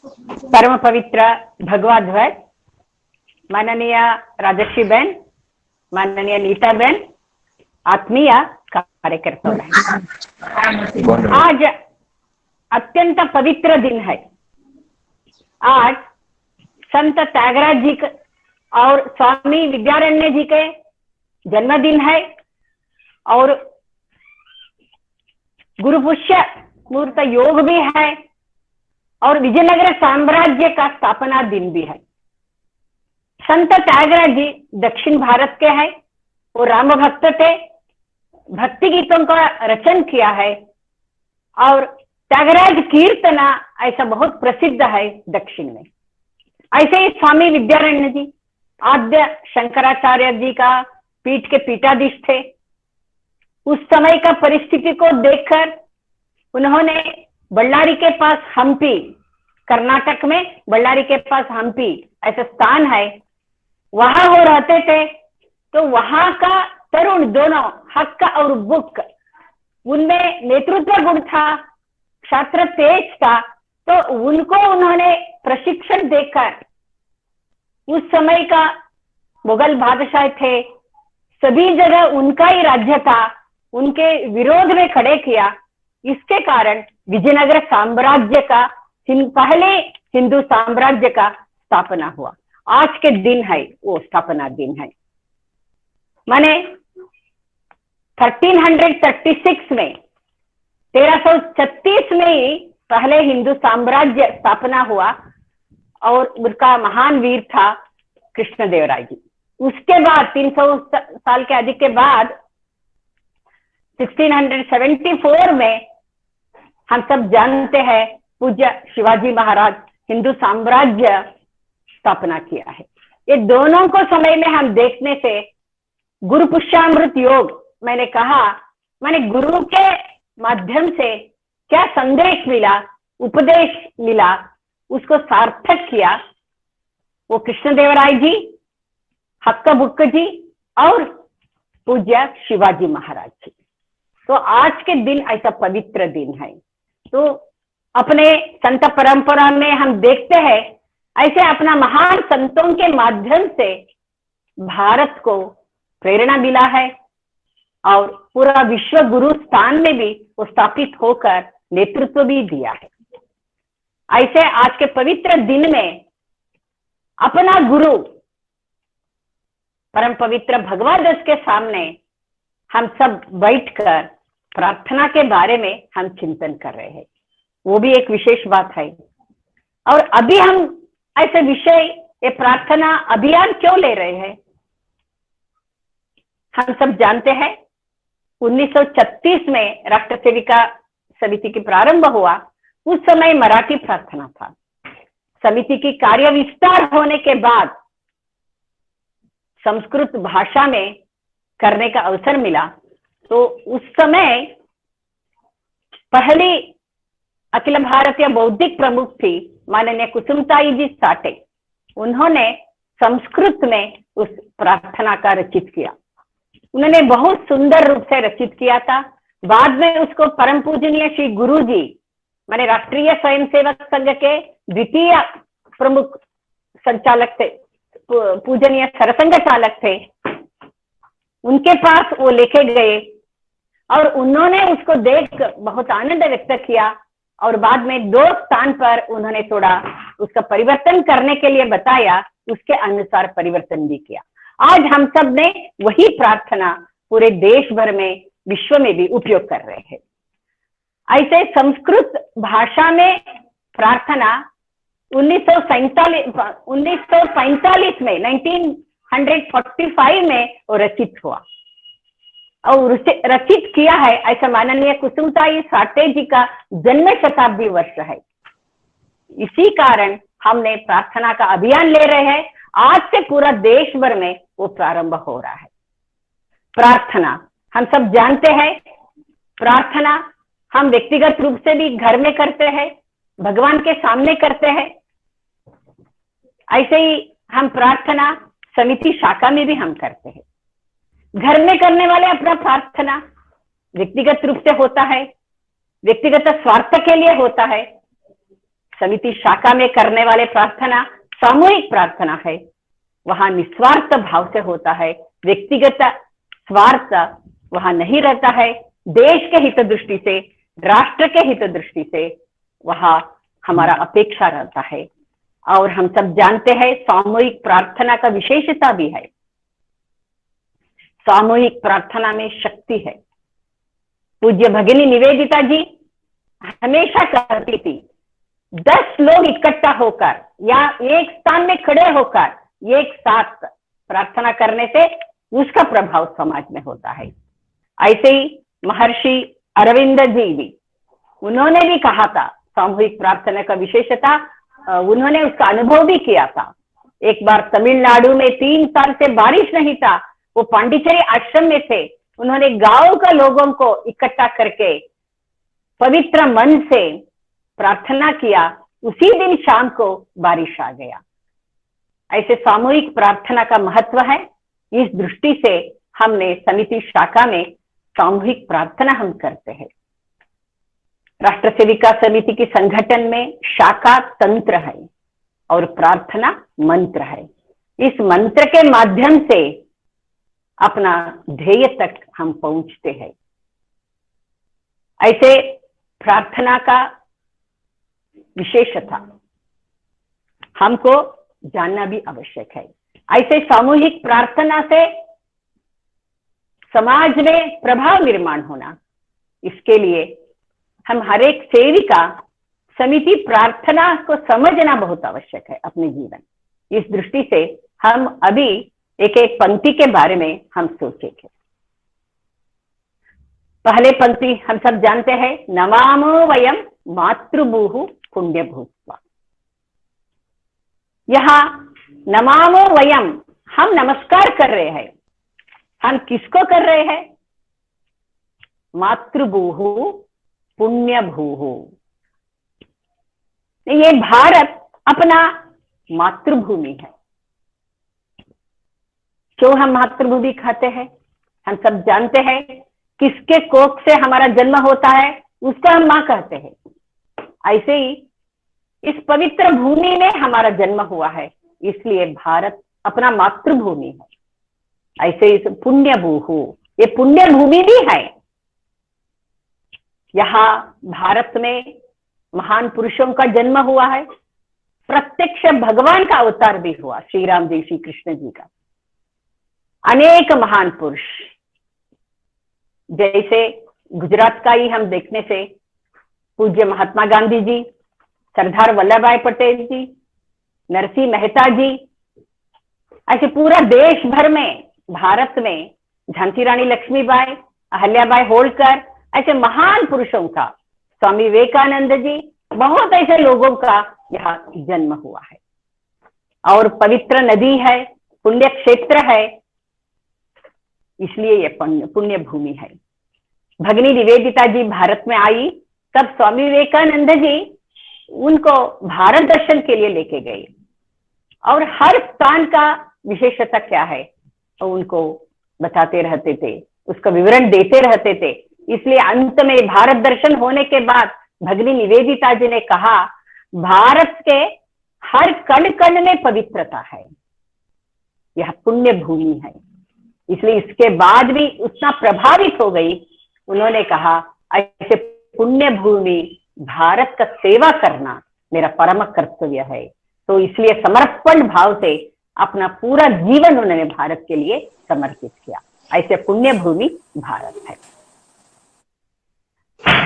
परम पवित्र भगवा ध्वज, माननीय राजश्री बहन, माननीय नीता बहन, आत्मीय कार्यकर्ता, आज अत्यंत पवित्र दिन है। आज संत त्यागराज जी और स्वामी विद्यारण्य जी के जन्मदिन है और गुरु पुष्य मुहूर्त योग भी है और विजयनगर साम्राज्य का स्थापना दिन भी है। संत त्यागराज जी दक्षिण भारत के हैं, वो राम भक्त थे, भक्ति गीतों का रचन किया है और त्यागराज कीर्तना ऐसा बहुत प्रसिद्ध है दक्षिण में। ऐसे ही स्वामी विद्यारण्य जी आद्य शंकराचार्य जी का पीठ के पीठाधीश थे। उस समय का परिस्थिति को देखकर उन्होंने बल्लारी के पास हम्पी, कर्नाटक में बल्लारी के पास हम्पी ऐसा स्थान है, वहां वो रहते थे। तो वहां का तरुण दोनों हक और बुक, उनमें नेतृत्व गुण था, छात्र तेज था, तो उनको उन्होंने प्रशिक्षण देकर, उस समय का मुगल बादशाह थे, सभी जगह उनका ही राज्य था, उनके विरोध में खड़े किया। इसके कारण विजयनगर साम्राज्य का पहले हिंदू साम्राज्य का स्थापना हुआ। आज के दिन है वो स्थापना दिन है। माने 1336 में 1336 में ही पहले हिंदू साम्राज्य स्थापना हुआ और उसका महान वीर था कृष्णदेवराय जी। उसके बाद 300 साल के अधिक के बाद 1674 में हम सब जानते हैं पूज्य शिवाजी महाराज हिंदू साम्राज्य स्थापना किया है। ये दोनों को समय में हम देखने से गुरु पुष्यामृत योग, मैंने कहा, मैंने गुरु के माध्यम से क्या संदेश मिला, उपदेश मिला, उसको सार्थक किया। वो कृष्णदेवराय जी, हक्का बुक्का जी और पूज्य शिवाजी महाराज जी। तो आज के दिन ऐसा पवित्र दिन है। तो अपने संत परंपरा में हम देखते हैं ऐसे अपना महान संतों के माध्यम से भारत को प्रेरणा मिला है और पूरा विश्व गुरु स्थान में भी वो स्थापित होकर नेतृत्व भी दिया है। ऐसे आज के पवित्र दिन में अपना गुरु परम पवित्र भगवा ध्वज के सामने हम सब बैठकर प्रार्थना के बारे में हम चिंतन कर रहे हैं। वो भी एक विशेष बात है। और अभी हम ऐसे विषय, ये प्रार्थना अभियान क्यों ले रहे हैं? हम सब जानते हैं 1936 में राष्ट्र सेविका समिति की प्रारंभ हुआ। उस समय मराठी प्रार्थना था। समिति की कार्य विस्तार होने के बाद संस्कृत भाषा में करने का अवसर मिला। तो उस समय पहली अखिल भारतीय बौद्धिक प्रमुख थी माननीय कुसुमताई जी साठे। उन्होंने संस्कृत में उस प्रार्थना का रचित किया। उन्होंने बहुत सुंदर रूप से रचित किया था। बाद में उसको परम पूजनीय श्री गुरु जी, माने राष्ट्रीय स्वयंसेवक संघ के द्वितीय प्रमुख संचालक थे, पूजनीय सरसंघ चालक थे, उनके पास वो लेके गए और उन्होंने उसको देख बहुत आनंद व्यक्त किया और बाद में 2 स्थान पर उन्होंने थोड़ा उसका परिवर्तन करने के लिए बताया। उसके अनुसार परिवर्तन भी किया। आज हम सब ने वही प्रार्थना पूरे देश भर में, विश्व में भी उपयोग कर रहे हैं। ऐसे संस्कृत भाषा में प्रार्थना 1945 में 1945 में वो रचित हुआ और उसे रचित किया है ऐसा माननीय कुसुमताई साठे जी का जन्म शताब्दी वर्ष है। इसी कारण हमने प्रार्थना का अभियान ले रहे हैं। आज से पूरा देश भर में वो प्रारंभ हो रहा है। प्रार्थना हम सब जानते हैं, प्रार्थना हम व्यक्तिगत रूप से भी घर में करते हैं, भगवान के सामने करते हैं। ऐसे ही हम प्रार्थना समिति शाखा में भी हम करते हैं। घर में करने वाले अपना प्रार्थना व्यक्तिगत रूप से होता है, व्यक्तिगत स्वार्थ के लिए होता है। समिति शाखा में करने वाले प्रार्थना सामूहिक प्रार्थना है। वहां निस्वार्थ भाव से होता है, व्यक्तिगत स्वार्थ वहां नहीं रहता है। देश के हित दृष्टि से, राष्ट्र के हित दृष्टि से वहां हमारा अपेक्षा रहता है। और हम सब जानते हैं सामूहिक प्रार्थना का विशेषता भी है। सामूहिक प्रार्थना में शक्ति है। पूज्य भगिनी निवेदिता जी हमेशा कहती थी, 10 लोग इकट्ठा होकर या एक स्थान में खड़े होकर एक साथ प्रार्थना करने से उसका प्रभाव समाज में होता है। ऐसे ही महर्षि अरविंद जी भी, उन्होंने भी कहा था सामूहिक प्रार्थना का विशेषता, उन्होंने उसका अनुभव भी किया था। एक बार तमिलनाडु में 3 साल से बारिश नहीं था, वो पांडिचेरी आश्रम में थे। उन्होंने गांव का लोगों को इकट्ठा करके पवित्र मन से प्रार्थना किया। उसी दिन शाम को बारिश आ गया। ऐसे सामूहिक प्रार्थना का महत्व है। इस दृष्टि से हमने समिति शाखा में सामूहिक प्रार्थना हम करते हैं। राष्ट्र सेविका समिति की संगठन में शाखा तंत्र है और प्रार्थना मंत्र है। इस मंत्र के माध्यम से अपना ध्येय तक हम पहुंचते हैं। ऐसे प्रार्थना का विशेषता हमको जानना भी आवश्यक है। ऐसे सामूहिक प्रार्थना से समाज में प्रभाव निर्माण होना, इसके लिए हम हर एक सेविका समिति प्रार्थना को समझना बहुत आवश्यक है अपने जीवन। इस दृष्टि से हम अभी एक एक पंक्ति के बारे में हम सोचेंगे। पहले पंक्ति हम सब जानते हैं, नमामो वयम मातृभूः पुण्यभूत्वा। यहां नमामो वयम, हम नमस्कार कर रहे हैं। हम किसको कर रहे हैं? मातृभूः पुण्यभूः। ये भारत अपना मातृभूमि है। क्यों हम मातृभूमि खाते हैं? हम सब जानते हैं किसके कोख से हमारा जन्म होता है उसको हम मां कहते हैं। ऐसे ही इस पवित्र भूमि में हमारा जन्म हुआ है, इसलिए भारत अपना मातृभूमि है। ऐसे इस पुण्यभूः, ये पुण्य भूमि भी है। यहाँ भारत में महान पुरुषों का जन्म हुआ है। प्रत्यक्ष भगवान का अवतार भी हुआ, श्री राम जी, श्री कृष्ण जी का। अनेक महान पुरुष, जैसे गुजरात का ही हम देखने से पूज्य महात्मा गांधी जी, सरदार वल्लभ भाई पटेल जी, नरसिंह मेहता जी, ऐसे पूरा देश भर में, भारत में झांसी रानी लक्ष्मीबाई, अहल्याबाई होलकर, ऐसे महान पुरुषों का, स्वामी विवेकानंद जी, बहुत ऐसे लोगों का यहाँ जन्म हुआ है। और पवित्र नदी है, पुण्य क्षेत्र है, इसलिए ये पुण्य भूमि है। भगिनी निवेदिता जी भारत में आई तब स्वामी विवेकानंद जी उनको भारत दर्शन के लिए लेके गए और हर स्थान का विशेषता क्या है तो उनको बताते रहते थे, उसका विवरण देते रहते थे। इसलिए अंत में भारत दर्शन होने के बाद भगिनी निवेदिता जी ने कहा, भारत के हर कण कण में पवित्रता है, यह पुण्य भूमि है। इसलिए इसके बाद भी उतना प्रभावित हो गई, उन्होंने कहा ऐसे पुण्य भूमि भारत का सेवा करना मेरा परम कर्तव्य है। तो इसलिए समर्पण भाव से अपना पूरा जीवन उन्होंने भारत के लिए समर्पित किया। ऐसे पुण्य भूमि भारत है।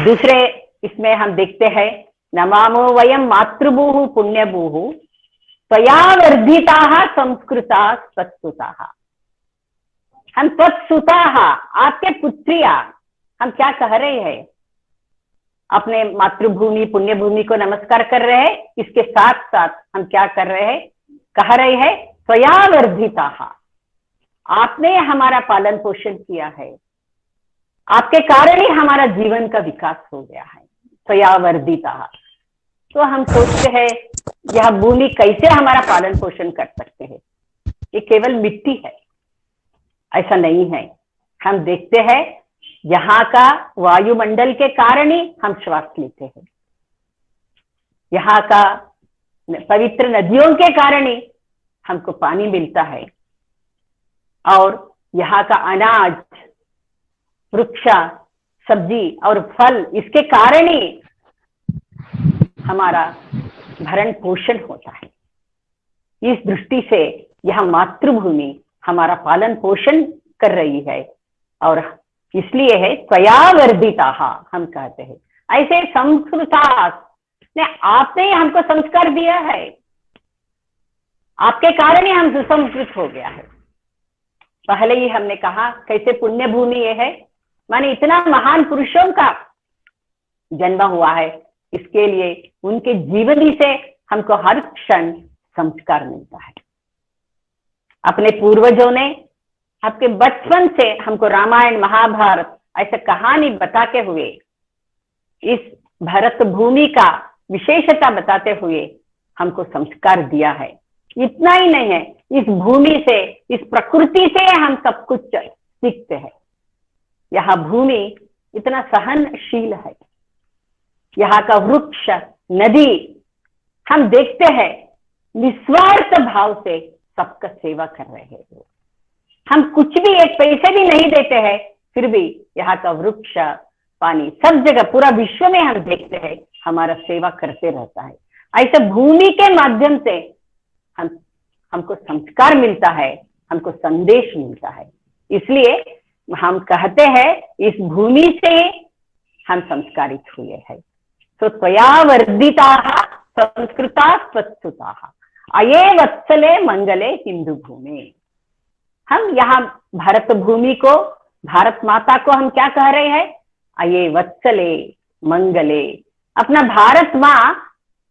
दूसरे इसमें हम देखते हैं, नमामो वयम मातृभूः पुण्यभूः त्वया वर्धिताः संस्कृता त्वत्सुताः। हम त्वत्सुताः, आपके पुत्रिया, हम क्या कह रहे हैं? अपने मातृभूमि पुण्य भूमि को नमस्कार कर रहे हैं। इसके साथ साथ हम क्या कर रहे हैं? कह रहे हैं त्वया वर्धिताः, आपने हमारा पालन पोषण किया है, आपके कारण ही हमारा जीवन का विकास हो गया है। त्वया वर्धिताः। तो हम सोचते हैं यह भूमि कैसे हमारा पालन पोषण कर सकते हैं? ये केवल मिट्टी है, ऐसा नहीं है। हम देखते हैं यहाँ का वायुमंडल के कारण ही हम श्वास लेते हैं। यहाँ का पवित्र नदियों के कारण ही हमको पानी मिलता है, और यहाँ का अनाज, वृक्ष, सब्जी और फल, इसके कारण ही हमारा भरण पोषण होता है। इस दृष्टि से यह मातृभूमि हमारा पालन पोषण कर रही है, और इसलिए है त्वया वर्धिता, हम कहते हैं। ऐसे संस्कृता ने, आपने ही हमको संस्कार दिया है, आपके कारण ही हम सुसंस्कृत हो गया है। पहले ही हमने कहा कैसे पुण्य भूमि ये है, माने इतना महान पुरुषों का जन्म हुआ है, इसके लिए उनके जीवनी से हमको हर क्षण संस्कार मिलता है। अपने पूर्वजों ने आपके बचपन से हमको रामायण, महाभारत ऐसे कहानी बताते हुए, इस भारत भूमि का विशेषता बताते हुए हमको संस्कार दिया है। इतना ही नहीं है, इस भूमि से, इस प्रकृति से हम सब कुछ सीखते हैं। यह भूमि इतना सहनशील है, यहाँ का वृक्ष, नदी, हम देखते हैं निस्वार्थ भाव से सबका सेवा कर रहे हैं। हम कुछ भी, एक पैसे भी नहीं देते हैं, फिर भी यहाँ का वृक्ष, पानी, सब जगह पूरा विश्व में हम देखते हैं हमारा सेवा करते रहता है। ऐसे भूमि के माध्यम से हमको संस्कार मिलता है, हमको संदेश मिलता है। इसलिए हम कहते हैं इस भूमि से हम संस्कारित हुए हैं। तो त्वया वर्धिताः संस्कृता स्वच्छताः अये वत्सले मंगले हिंदू भूमि। हम यहाँ भारत भूमि को, भारत माता को हम क्या कह रहे हैं? अये वत्सले मंगले। अपना भारत माँ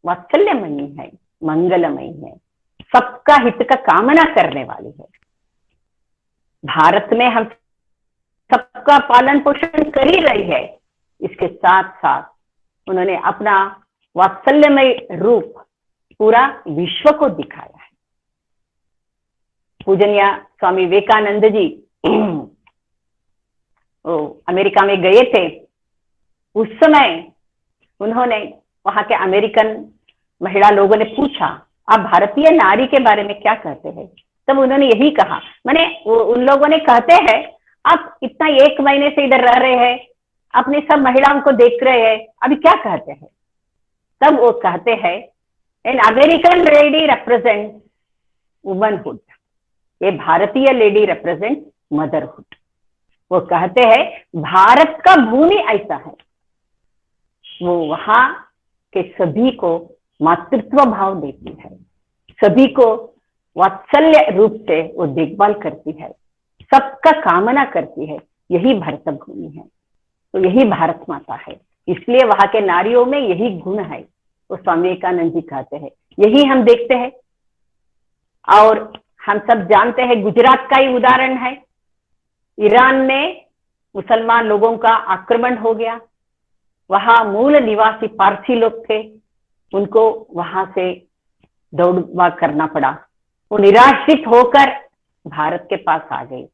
वात्सल्यमयी है, मंगलमयी है, सबका हित का कामना करने वाली है। भारत में हम सबका पालन पोषण कर ही रही है, इसके साथ साथ उन्होंने अपना वात्सल्यमय रूप पूरा विश्व को दिखाया है। पूजनीय स्वामी विवेकानंद जी अमेरिका में गए थे। उस समय उन्होंने वहां के अमेरिकन महिला लोगों ने पूछा, आप भारतीय नारी के बारे में क्या कहते हैं? तब उन्होंने यही कहा, माने उन लोगों ने कहते हैं आप इतना 1 महीने से इधर रह रहे हैं, अपने सब महिलाओं को देख रहे हैं, अभी क्या कहते हैं? तब वो कहते हैं, an American lady represent womanhood, ये भारतीय लेडी रिप्रेजेंट मदरहुड। वो कहते हैं भारत का भूमि ऐसा है, वो वहां के सभी को मातृत्व भाव देती है, सभी को वात्सल्य रूप से वो देखभाल करती है, सबका कामना करती है। यही भारत भूमि है, तो यही भारत माता है। इसलिए वहां के नारियों में यही गुण है, वो स्वामी विवेकानंद जी कहते हैं। यही हम देखते हैं, और हम सब जानते हैं गुजरात का ही उदाहरण है। ईरान में मुसलमान लोगों का आक्रमण हो गया, वहां मूल निवासी पारसी लोग थे, उनको वहां से दौड़ भाग करना पड़ा। वो निराश्रित होकर भारत के पास आ गए।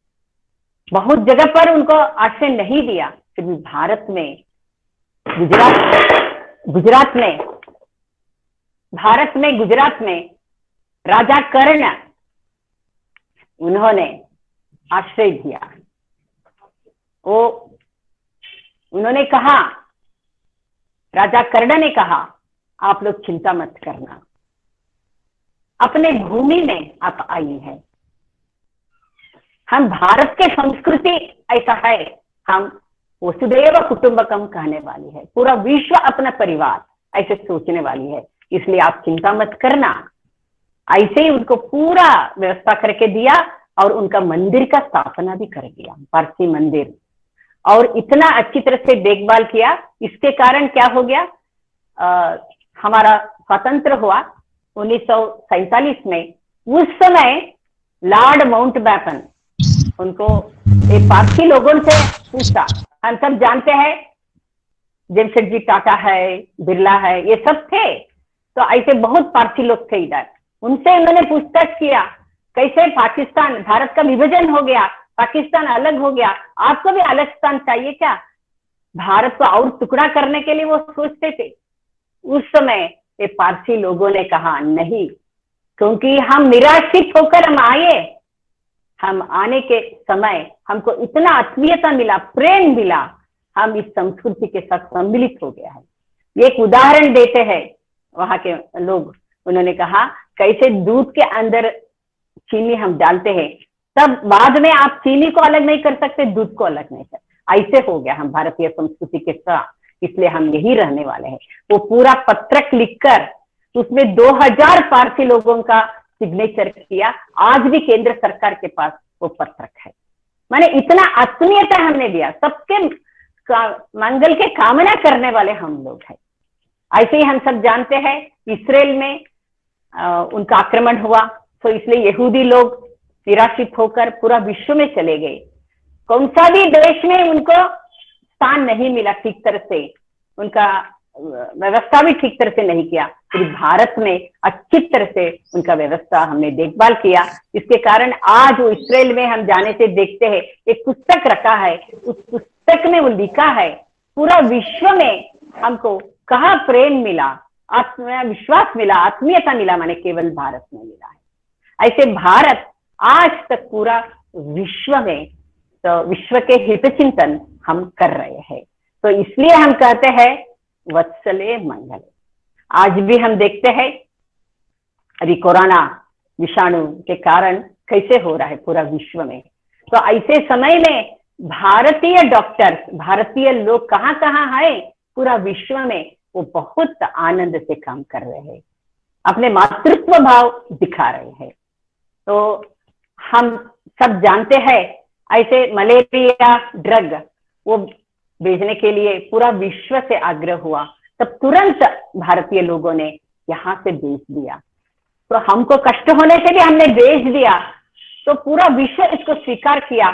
बहुत जगह पर उनको आश्रय नहीं दिया, फिर भी भारत में, गुजरात में राजा कर्ण, उन्होंने आश्रय दिया। उन्होंने कहा, राजा कर्ण ने कहा, आप लोग चिंता मत करना, अपने भूमि में आप आई है। हम भारत के संस्कृति ऐसा है, हम वसुधैव कुटुंबकम कहने वाली है, पूरा विश्व अपना परिवार ऐसे सोचने वाली है, इसलिए आप चिंता मत करना। ऐसे ही उनको पूरा व्यवस्था करके दिया, और उनका मंदिर का स्थापना भी कर दिया, पारसी मंदिर, और इतना अच्छी तरह से देखभाल किया। इसके कारण क्या हो गया, हमारा स्वतंत्र हुआ 1947 में। उस समय लॉर्ड माउंटबेटन उनको एक पारसी लोगों से पूछा, हम सब जानते हैं जमशेदजी टाटा है, बिरला है, ये सब थे, तो ऐसे बहुत पारसी लोग थे इधर। उनसे उन्होंने पूछताछ किया, कैसे पाकिस्तान, भारत का विभाजन हो गया, पाकिस्तान अलग हो गया, आपको भी अलग स्थान चाहिए क्या? भारत को और टुकड़ा करने के लिए वो सोचते थे। उस समय ये पारसी लोगों ने कहा नहीं, क्योंकि हम निराश्रित होकर हम आए, हम आने के समय हमको इतना आत्मीयता मिला, प्रेम मिला, हम इस संस्कृति के साथ सम्मिलित हो गया है। ये एक उदाहरण देते हैं वहां के लोग, उन्होंने कहा कैसे दूध के अंदर चीनी हम डालते हैं, तब बाद में आप चीनी को अलग नहीं कर सकते, दूध को अलग नहीं कर, ऐसे हो गया हम भारतीय संस्कृति के साथ, इसलिए हम यही रहने वाले हैं। वो पूरा पत्रक लिखकर उसमें 2000 पारसी लोगों का सिग्नेचर किया, आज भी केंद्र सरकार के पास वो पत्रक है। माने इतना आत्मीयता हमने दिया, सबके मंगल के कामना करने वाले हम लोग हैं। ऐसे ही हम सब जानते हैं इसराइल में उनका आक्रमण हुआ, तो इसलिए यहूदी लोग निराश्रित होकर पूरा विश्व में चले गए। कौन सा भी देश में उनको स्थान नहीं मिला ठीक तरह से, उनका व्यवस्था भी ठीक तरह से नहीं किया। फिर भारत में अच्छी तरह से उनका व्यवस्था हमने देखभाल किया, इसके कारण आज वो इसराइल में हम जाने से देखते हैं एक पुस्तक रखा है, उस पुस्तक में वो लिखा है पूरा विश्व में हमको कहाँ प्रेम मिला, आत्मविश्वास मिला, आत्मीयता मिला, माने केवल भारत में मिला है। ऐसे भारत आज तक पूरा विश्व में, तो विश्व के हित चिंतन हम कर रहे हैं, तो इसलिए हम कहते हैं वत्सले मंगले। आज भी हम देखते हैं अभी कोरोना विषाणु के कारण कैसे हो रहा है पूरा विश्व में, तो ऐसे समय में भारतीय डॉक्टर्स, भारतीय लोग कहाँ कहाँ है पूरा विश्व में, वो बहुत आनंद से काम कर रहे हैं, अपने मातृत्व भाव दिखा रहे हैं। तो हम सब जानते हैं ऐसे मलेरिया ड्रग वो भेजने के लिए पूरा विश्व से आग्रह हुआ, तब तुरंत भारतीय लोगों ने यहाँ से भेज दिया, तो हमको कष्ट होने से भी हमने भेज दिया, तो पूरा विश्व इसको स्वीकार किया।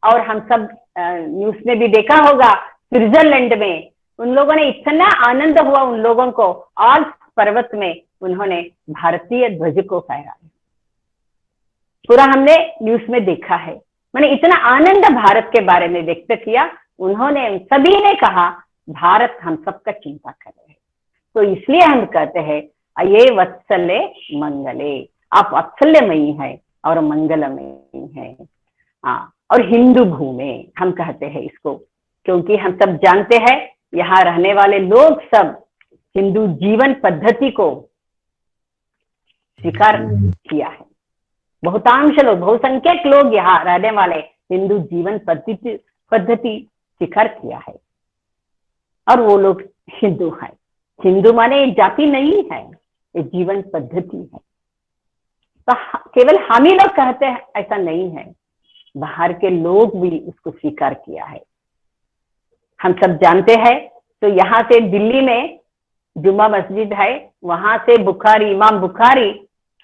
और हम सब न्यूज में भी देखा होगा स्विट्जरलैंड में उन लोगों ने इतना आनंद हुआ, उन लोगों को आल्प्स पर्वत में उन्होंने भारतीय ध्वज को फहराया, पूरा हमने न्यूज में देखा है। मैंने इतना आनंद भारत के बारे में व्यक्त किया, उन्होंने सभी ने कहा भारत हम सबका चिंता कर रहे हैं। तो इसलिए हम कहते हैं ये वत्सले मंगले, आप वात्सल्यमयी है और मंगलमयी है। हाँ, और हिंदू भूमि हम कहते हैं इसको, क्योंकि हम सब जानते हैं यहाँ रहने वाले लोग सब हिंदू जीवन पद्धति को स्वीकार किया है। बहुतांश लोग, बहुसंख्यक लोग यहाँ रहने वाले हिंदू जीवन पद्धति स्वीकार किया है, और वो लोग हिंदू है। हिंदू माने जाति नहीं है, ये जीवन पद्धति है। तो केवल हम ही लोग कहते हैं ऐसा नहीं है, बाहर के लोग भी उसको स्वीकार किया है। हम सब जानते हैं, तो यहाँ से दिल्ली में जुम्मा मस्जिद है, वहां से बुखारी, इमाम बुखारी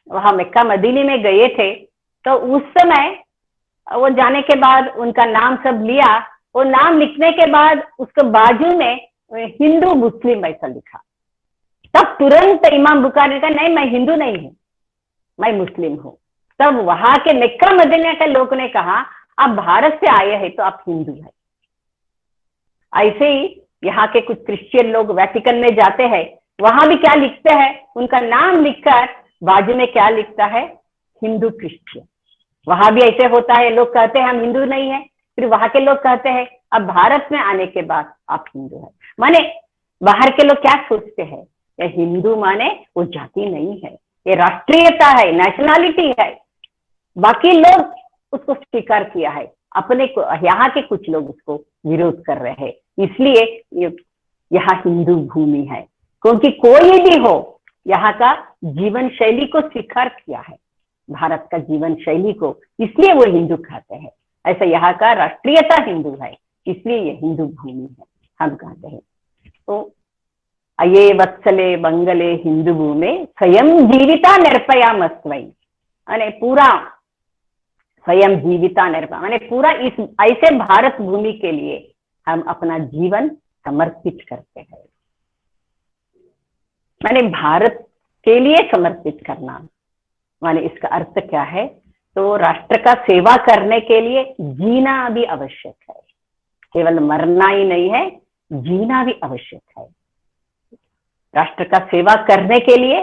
वहां मक्का मदीने में गए थे, तो उस समय वो जाने के बाद उनका नाम सब लिया, वो नाम लिखने के बाद उसके बाजू में हिंदू मुस्लिम ऐसा लिखा, तब तुरंत इमाम बुखारी का नहीं, मैं हिंदू नहीं हूँ, मैं मुस्लिम हूँ। तब वहां के मक्का मदीना के लोग ने कहा आप भारत से आए हैं तो आप हिंदू है। ऐसे ही यहाँ के कुछ क्रिश्चियन लोग वेटिकन में जाते हैं, वहां भी क्या लिखते हैं, उनका नाम लिखकर बाजू में क्या लिखता है, हिंदू क्रिश्चियन। वहां भी ऐसे होता है, लोग कहते हैं हम हिंदू नहीं है, फिर वहां के लोग कहते हैं अब भारत में आने के बाद आप हिंदू है। माने बाहर के लोग क्या सोचते हैं, ये हिंदू माने वो जाति नहीं है, ये राष्ट्रीयता है, नेशनलिटी है। बाकी लोग उसको स्वीकार किया है, अपने को यहाँ के कुछ लोग उसको विरोध कर रहे हैं, इसलिए यहाँ हिंदू भूमि है, क्योंकि कोई भी हो यहाँ का जीवन शैली को स्वीकार किया है, भारत का जीवन शैली को, इसलिए वो हिंदू कहते हैं। ऐसा यहाँ का राष्ट्रीयता हिंदू है, इसलिए ये हिंदू भूमि है हम कहते हैं। तो ये वत्सले मंगले हिंदू भूमि स्वयं जीविता निर्भया मस्वई, अने पूरा स्वयं जीविता निर्भया माने पूरा इस ऐसे भारत भूमि के लिए हम अपना जीवन समर्पित करते हैं। माने भारत के लिए समर्पित करना माने इसका अर्थ क्या है, तो राष्ट्र का सेवा करने के लिए जीना भी आवश्यक है, केवल मरना ही नहीं है, जीना भी आवश्यक है। राष्ट्र का सेवा करने के लिए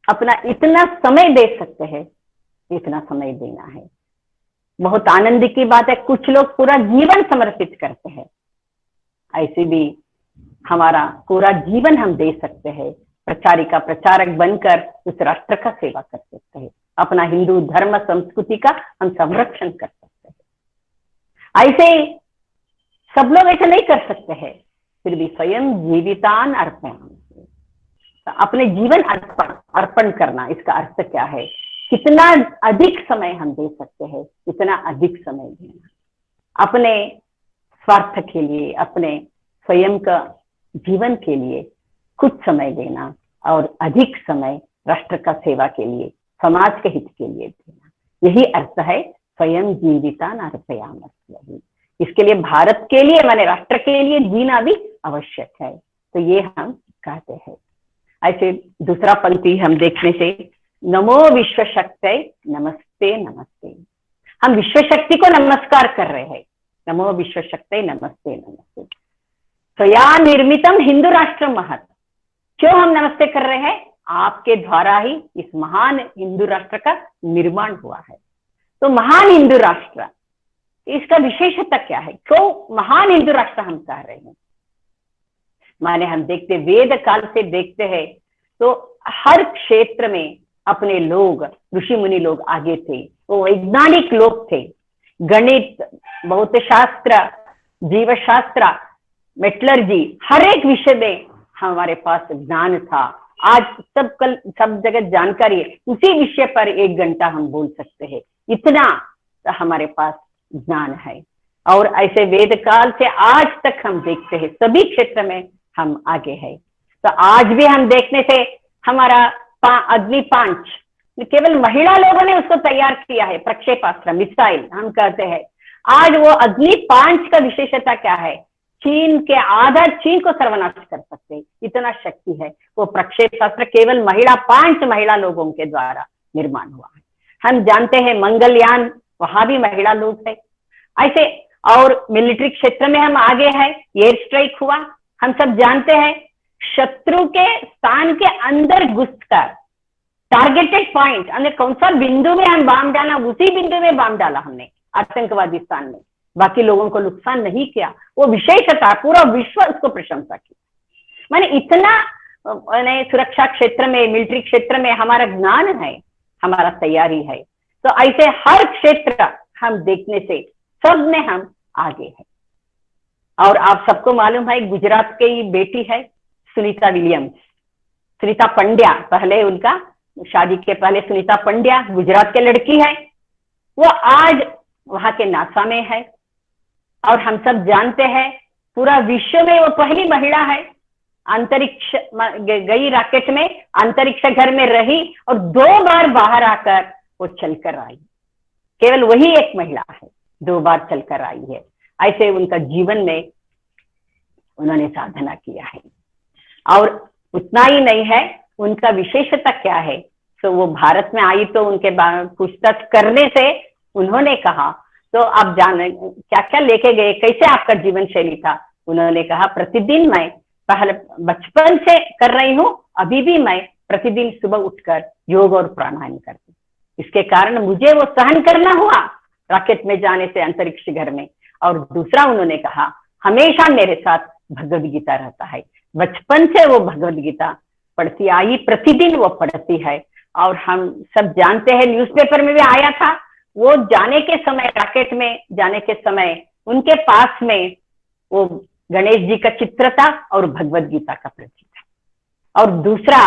अपना इतना समय दे सकते हैं, इतना समय देना है। बहुत आनंद की बात है, कुछ लोग पूरा जीवन समर्पित करते हैं, ऐसे भी हमारा पूरा जीवन हम दे सकते हैं, प्रचारिका प्रचारक बनकर उस राष्ट्र का सेवा कर सकते हैं, अपना हिंदू धर्म संस्कृति का हम संरक्षण कर सकते हैं। ऐसे सब लोग ऐसा नहीं कर सकते हैं, फिर भी स्वयं जीवितान अर्पयामि, अपने जीवन अर्पण करना, इसका अर्थ क्या है? कितना अधिक समय हम दे सकते हैं, इतना अधिक समय देना, अपने स्वार्थ के लिए, अपने स्वयं का जीवन के लिए कुछ समय देना और अधिक समय राष्ट्र का सेवा के लिए, समाज के हित के लिए देना, यही अर्थ है स्वयं जीवितान अर्पयामि। इसके लिए भारत के लिए, माने राष्ट्र के लिए जीना भी आवश्यक है, तो ये हम कहते हैं। ऐसे दूसरा पंक्ति हम देखने से, नमो विश्व शक्ति नमस्ते नमस्ते, हम विश्व शक्ति को नमस्कार कर रहे हैं, नमो विश्व शक्ति नमस्ते नमस्ते। स्वया निर्मितम हिंदू राष्ट्र महत्, क्यों हम नमस्ते कर रहे हैं? आपके द्वारा ही इस महान हिंदू राष्ट्र का निर्माण हुआ है। तो महान हिंदू राष्ट्र, इसका विशेषता क्या है? क्यों महान हिंदू राष्ट्र हम कह रहे हैं? माने हम देखते, वेद काल से देखते हैं तो हर क्षेत्र में अपने लोग, ऋषि मुनि लोग आगे थे, वो वैज्ञानिक लोग थे, गणित, भौतिक शास्त्र, जीव शास्त्र, मेटलर्जी, हर एक विषय में हमारे पास ज्ञान था। आज सब जगह जानकारी है, उसी विषय पर 1 घंटा हम बोल सकते हैं, इतना हमारे पास ज्ञान है। और ऐसे वेद काल से आज तक हम देखते हैं सभी क्षेत्र में हम आगे हैं। तो आज भी हम देखने से हमारा अग्नि 5 केवल महिला लोगों ने उसको तैयार किया है, प्रक्षेपास्त्र, मिसाइल हम कहते हैं। आज वो अग्नि 5 का विशेषता क्या है? चीन के आधा चीन को सर्वनाश कर सकते हैं, इतना शक्ति है वो प्रक्षेपास्त्र, केवल 5 महिला लोगों के द्वारा निर्माण हुआ है। हम जानते हैं मंगलयान, वहां भी महिला लोग है। ऐसे और मिलिट्री क्षेत्र में हम आगे हैं, एयर स्ट्राइक हुआ, हम सब जानते हैं, शत्रु के स्थान के अंदर घुसकर टारगेटेड पॉइंट, हमने कौन सा बिंदु में हम बम डाला, उसी बिंदु में बम डाला हमने आतंकवादी स्थान में, बाकी लोगों को नुकसान नहीं किया। वो विशेषता, पूरा विश्व उसको प्रशंसा की। माने इतना माने सुरक्षा क्षेत्र में, मिलिट्री क्षेत्र में हमारा ज्ञान है, हमारा तैयारी है। तो ऐसे हर क्षेत्र हम देखने से सब में हम आगे हैं। और आप सबको मालूम है, गुजरात की बेटी है सुनीता विलियम्स, सुनीता पंड्या, पहले उनका शादी के पहले सुनीता पंड्या गुजरात के लड़की है, वो आज वहां के नासा में है। और हम सब जानते हैं पूरा विश्व में वो पहली महिला है, अंतरिक्ष गई, रॉकेट में अंतरिक्ष घर में रही और 2 बार बाहर आकर वो चलकर आई। केवल वही एक महिला है, 2 बार चलकर आई है। ऐसे उनका जीवन में उन्होंने साधना किया है। और उतना ही नहीं है, उनका विशेषता क्या है? तो वो भारत में आई तो उनके पूछताछ करने से उन्होंने कहा, तो आप जाने क्या क्या लेके गए, कैसे आपका जीवन शैली था? उन्होंने कहा, प्रतिदिन मैं पहले बचपन से कर रही हूँ, अभी भी मैं प्रतिदिन सुबह उठकर योग और प्राणायाम करती हूँ। इसके कारण मुझे वो सहन करना हुआ रॉकेट में जाने से अंतरिक्ष घर में। और दूसरा उन्होंने कहा, हमेशा मेरे साथ भगवद गीता रहता है, बचपन से वो भगवद गीता पढ़ती आई, प्रतिदिन वो पढ़ती है। और हम सब जानते हैं, न्यूज़पेपर में भी आया था, वो जाने के समय, रॉकेट में जाने के समय उनके पास में वो गणेश जी का चित्र था और भगवद गीता का प्रति था। और दूसरा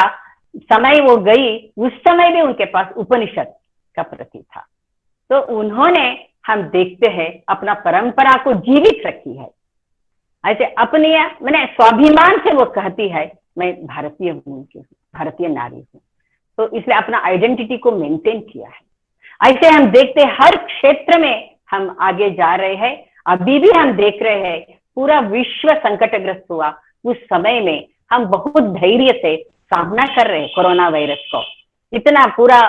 समय वो गई, उस समय भी उनके पास उपनिषद का प्रति था। तो उन्होंने, हम देखते हैं, अपना परंपरा को जीवित रखी है। ऐसे अपने मैंने स्वाभिमान से वो कहती है, मैं भारतीय हूँ, भारतीय नारी हूँ। तो इसलिए अपना आइडेंटिटी को मेंटेन किया है। ऐसे हम देखते हैं हर क्षेत्र में हम आगे जा रहे हैं। अभी भी हम देख रहे हैं पूरा विश्व संकटग्रस्त हुआ, उस समय में हम बहुत धैर्य से सामना कर रहे हैं कोरोना वायरस को। इतना पूरा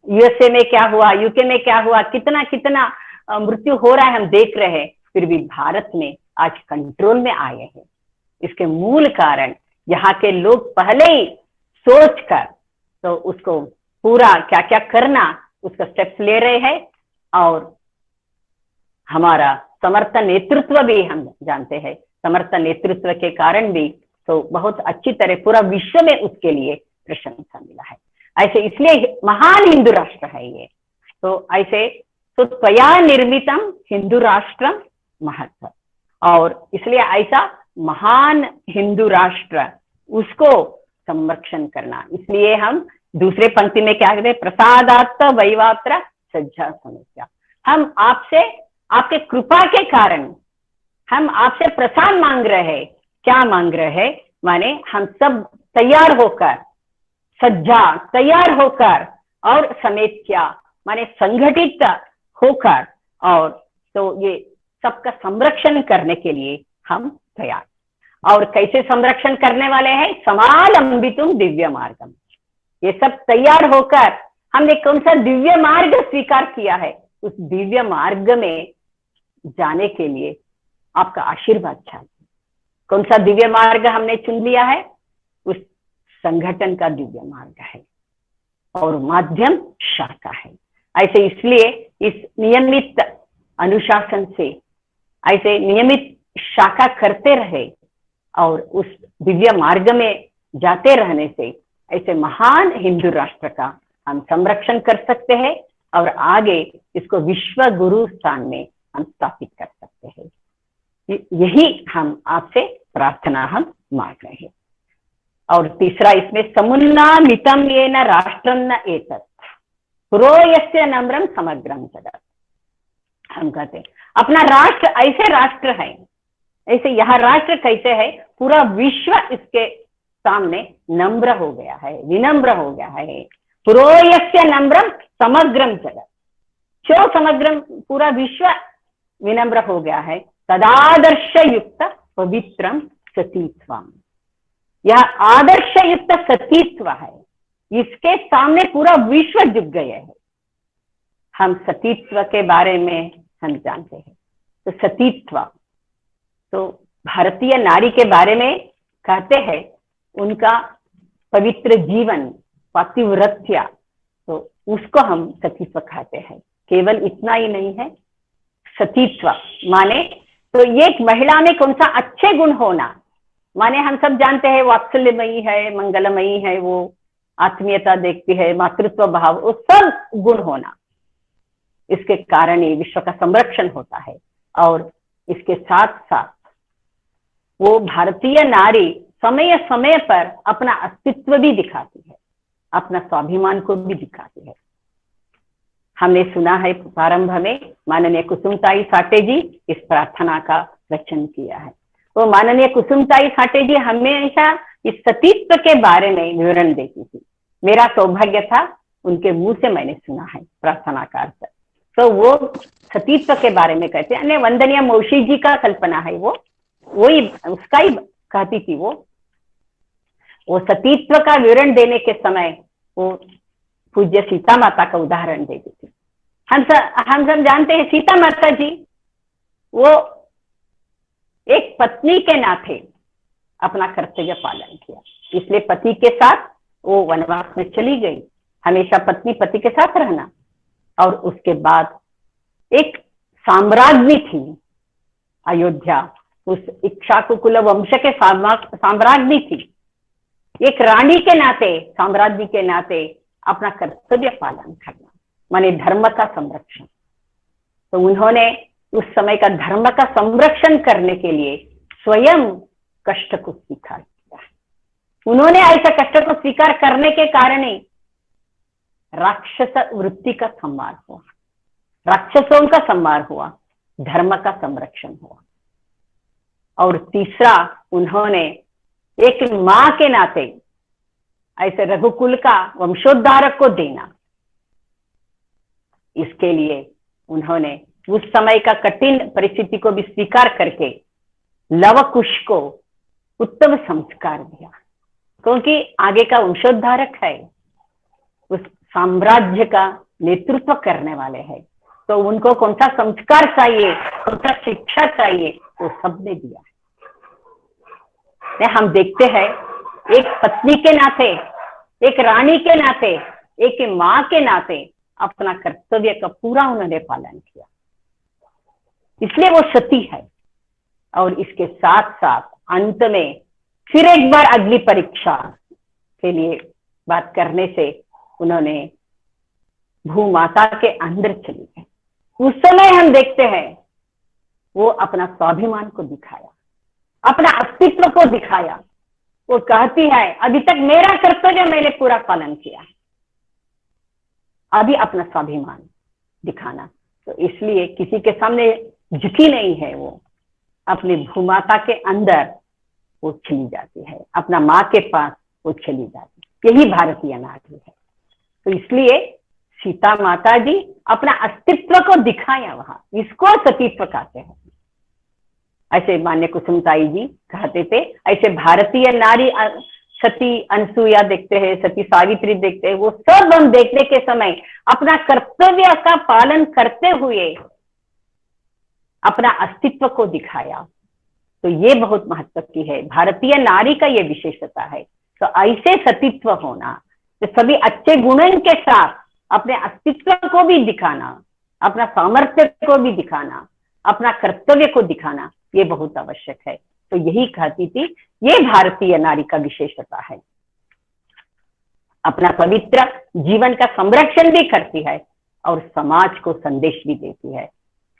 यूएसए में क्या हुआ, यूके में क्या हुआ, कितना कितना मृत्यु हो रहा है हम देख रहे हैं, फिर भी भारत में आज कंट्रोल में आए हैं। इसके मूल कारण यहाँ के लोग पहले ही सोच कर तो उसको पूरा क्या क्या करना उसका स्टेप्स ले रहे हैं। और हमारा समर्थ नेतृत्व भी हम जानते हैं, समर्थ नेतृत्व के कारण भी तो बहुत अच्छी तरह पूरा विश्व में उसके लिए प्रशंसा मिला है। ऐसे इसलिए महान हिंदू राष्ट्र है ये। तो ऐसे तो त्वया निर्मितम हिंदू राष्ट्र महत्व, और इसलिए ऐसा महान हिंदू राष्ट्र उसको संरक्षण करना। इसलिए हम दूसरे पंक्ति में क्या कहते हैं, प्रसादात्त वैवात्र सज्जा समस्या। हम आपसे आपके कृपा के कारण हम आपसे प्रसाद मांग रहे हैं। क्या मांग रहे हैं, माने हम सब तैयार होकर, सज्जा तैयार होकर और समेत क्या माने संगठित होकर, और तो ये सबका संरक्षण करने के लिए हम तैयार। और कैसे संरक्षण करने वाले हैं, समालंबितुम दिव्य मार्गम। ये सब तैयार होकर हमने कौन सा दिव्य मार्ग स्वीकार किया है, उस दिव्य मार्ग में जाने के लिए आपका आशीर्वाद चाहिए। कौन सा दिव्य मार्ग हमने चुन लिया है, उस संगठन का दिव्य मार्ग है और माध्यम शाखा है। ऐसे इसलिए इस नियमित अनुशासन से ऐसे नियमित शाखा करते रहे और उस दिव्य मार्ग में जाते रहने से ऐसे महान हिंदू राष्ट्र का हम संरक्षण कर सकते हैं और आगे इसको विश्व गुरु स्थान में हम स्थापित कर सकते हैं। यही हम आपसे प्रार्थना हम मांग रहे हैं। और तीसरा इसमें समुन्नामितम येन राष्ट्रम न एतत् पुरोयस्य नम्रम समग्रम जगत। हम कहते हैं अपना राष्ट्र ऐसे राष्ट्र है, ऐसे यह राष्ट्र कैसे है, पूरा विश्व इसके सामने नम्र हो गया है, विनम्र हो गया है। पुरोयस्य नम्रम समग्रम जगत, जो समग्रम पूरा विश्व विनम्र हो गया है। तदादर्श युक्त पवित्रम सतीत्वम, यह आदर्श युक्त सतीत्व है, इसके सामने पूरा विश्व झुक गया है। हम सतीत्व के बारे में हम जानते हैं, तो सतीत्व तो भारतीय नारी के बारे में कहते हैं, उनका पवित्र जीवन पतिव्रत्या, तो उसको हम सतीत्व कहते हैं। केवल इतना ही नहीं है, सतीत्व माने तो एक महिला में कौन सा अच्छे गुण होना, माने हम सब जानते हैं वात्सल्यमयी है, मंगलमयी है, वो आत्मीयता देखती है, मातृत्व भाव, वो सब गुण होना, इसके कारण ही विश्व का संरक्षण होता है। और इसके साथ साथ वो भारतीय नारी समय समय पर अपना अस्तित्व भी दिखाती है, अपना स्वाभिमान को भी दिखाती है। हमने सुना है प्रारंभ में माननीय कुसुमताई साटे जी इस प्रार्थना का रचन किया है। तो माननीय कुसुमताई साटे जी हमेशा इस सतीत्व के बारे में विवरण देती थी। मेरा सौभाग्य था उनके मुंह से मैंने सुना है प्रार्थना का अर्थ। तो वो सतीत्व के बारे में कहते हैं, वंदनीय मौशी जी का कल्पना है, वो वही उसका ही कहती थी। वो सतीत्व का विवरण देने के समय वो पूज्य सीता माता का उदाहरण देती थी। हम सब जानते हैं सीता माता जी वो एक पत्नी के नाते अपना कर्तव्य पालन किया, इसलिए पति के साथ वो वनवास में चली गई, हमेशा पत्नी पति के साथ रहना। और उसके बाद एक साम्राज्ञी थी अयोध्या, उस इक्ष्वाकुकुल वंश के साम्राज्ञी थी, एक रानी के नाते, साम्राज्ञी के नाते अपना कर्तव्य पालन करना माने धर्म का संरक्षण। तो उन्होंने उस समय का धर्म का संरक्षण करने के लिए स्वयं कष्ट को स्वीकार किया। उन्होंने ऐसा कष्ट को स्वीकार करने के कारण ही राक्षस वृत्ति का संहार हुआ, राक्षसों का संहार हुआ, धर्म का संरक्षण हुआ। और तीसरा, उन्होंने एक मां के नाते ऐसे रघुकुल का वंशोद्धारक को देना, इसके लिए उन्होंने उस समय का कठिन परिस्थिति को भी स्वीकार करके लव कुश को उत्तम संस्कार दिया, क्योंकि आगे का वंशोद्धारक है, उस साम्राज्य का नेतृत्व करने वाले हैं। तो उनको कौन सा संस्कार चाहिए, कौन सा शिक्षा चाहिए, वो सबने दिया है। हम देखते हैं एक पत्नी के नाते, एक रानी के नाते, एक माँ के नाते अपना कर्तव्य का पूरा उन्होंने पालन किया, इसलिए वो सती है। और इसके साथ साथ अंत में फिर एक बार अगली परीक्षा के लिए बात करने से उन्होंने भूमाता के अंदर चली गई। उस समय हम देखते हैं वो अपना स्वाभिमान को दिखाया, अपना अस्तित्व को दिखाया। वो कहती है अभी तक मेरा कर्तव्य मैंने पूरा पालन किया, अभी अपना स्वाभिमान दिखाना। तो इसलिए किसी के सामने झुकी नहीं है, वो अपनी भूमाता के अंदर वो चली जाती है, अपना माँ के पास वो चली जाती है। यही भारतीय नारी है। तो इसलिए सीता माता जी अपना अस्तित्व को दिखाया वहां, इसको सतीत्व कहते हैं। ऐसे मान्य कुसुमताई जी कहते थे, ऐसे भारतीय नारी सती अनसुईया देखते हैं, सती सावित्री देखते हैं, वो सब हम देखने के समय अपना कर्तव्य का पालन करते हुए अपना अस्तित्व को दिखाया। तो ये बहुत महत्व की है, भारतीय नारी का ये विशेषता है। तो ऐसे सतीत्व होना, तो सभी अच्छे गुणों के साथ अपने अस्तित्व को भी दिखाना, अपना सामर्थ्य को भी दिखाना, अपना कर्तव्य को दिखाना, ये बहुत आवश्यक है। तो यही कहती थी, ये भारतीय नारी का विशेषता है। अपना पवित्र जीवन का संरक्षण भी करती है और समाज को संदेश भी देती है।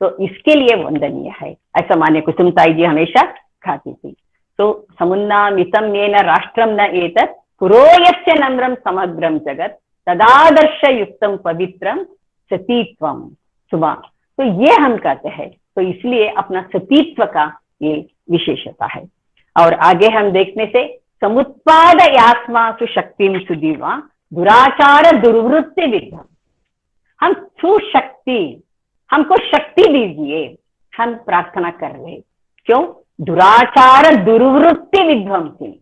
तो इसके लिए वंदनीय है, ऐसा मान्य कुसुमताई जी हमेशा कहती थी। तो समुन्नामितं येन राष्ट्रम न एतत् पुरोयस्य नम्रम समग्रम जगत तदादर्श युक्तम पवित्रम सतीत्वम सुबह। तो ये हम कहते हैं। तो इसलिए अपना सतीत्व का ये विशेषता है। और आगे हम देखने से समुत्पाद आत्मा सुशक्तिम सुदीवा दुराचार दुर्वृत्ति विद्धम। हम सुशक्ति, हमको शक्ति दीजिए, हम प्रार्थना कर रहे। क्यों? दुराचार दुर्वृत्ति विध्वंसी।